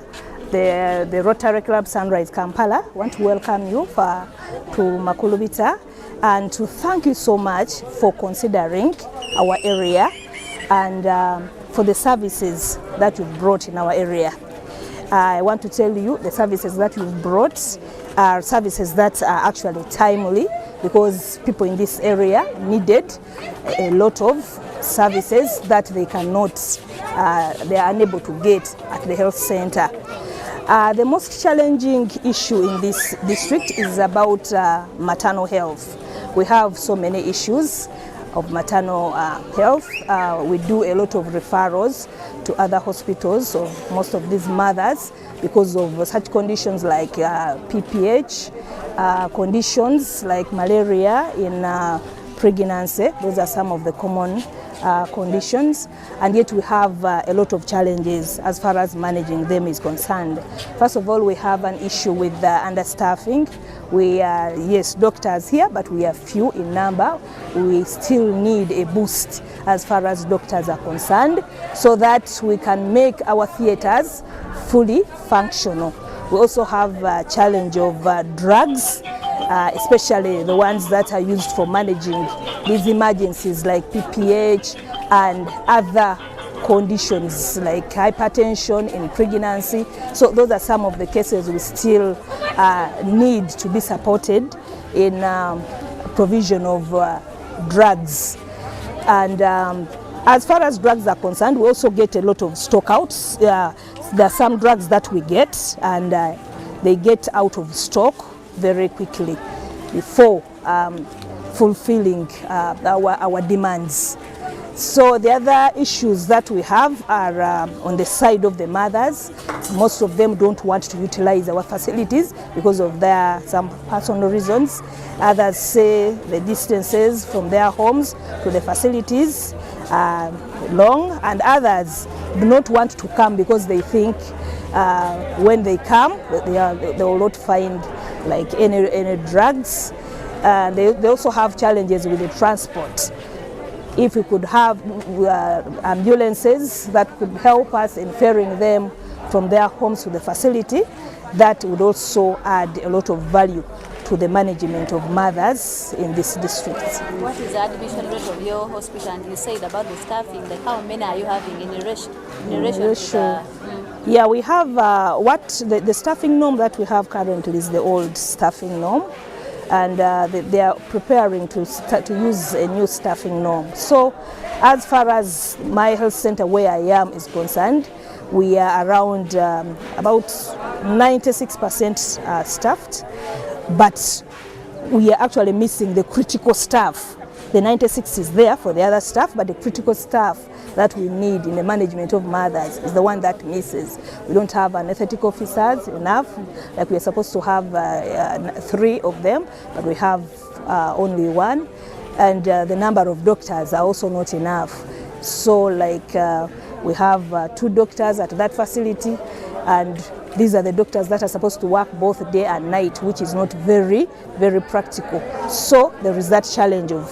Speaker 4: the Rotary Club Sunrise Kampala. I want to welcome you to Makulubita and to thank you so much for considering our area and for the services that you've brought in our area. I want to tell you the services that you've brought are services that are actually timely because people in this area needed a lot of services that they cannot, they are unable to get at the health center. The most challenging issue in this district is about maternal health. We have so many issues of maternal health. We do a lot of referrals to other hospitals of most of these mothers because of such conditions like PPH, conditions like malaria in pregnancy. Those are some of the common conditions, and yet we have a lot of challenges as far as managing them is concerned. First of all, we have an issue with understaffing. We are, yes, doctors here, but we are few in number. We still need a boost as far as doctors are concerned so that we can make our theaters fully functional. We also have a challenge of drugs, especially the ones that are used for managing these emergencies like PPH and other conditions like hypertension in pregnancy. So those are some of the cases we still need to be supported in provision of drugs. And as far as drugs are concerned, we also get a lot of stockouts. There are some drugs that we get and they get out of stock very quickly before fulfilling our demands. So the other issues that we have are on the side of the mothers. Most of them don't want to utilize our facilities because of some personal reasons. Others say the distances from their homes to the facilities are long, and others do not want to come because they think when they come they will not find like any drugs. They also have challenges with the transport. If we could have ambulances that could help us in ferrying them from their homes to the facility, that would also add a lot of value to the management of mothers in this district.
Speaker 16: What is the admission rate of your hospital? And you said about the staffing, like how many are you having in relation to the...
Speaker 4: Yeah, we have the staffing norm that we have currently is the old staffing norm. And they are preparing to use a new staffing norm. So as far as my health center where I am is concerned, we are around about 96% staffed, but we are actually missing the critical staff. The 96 is there for the other staff, but the critical staff that we need in the management of mothers is the one that misses. We don't have anesthetic officers enough, like we're supposed to have 3 of them, but we have only 1. And the number of doctors are also not enough. So like we have 2 doctors at that facility, and these are the doctors that are supposed to work both day and night, which is not very, very practical. So there is that challenge of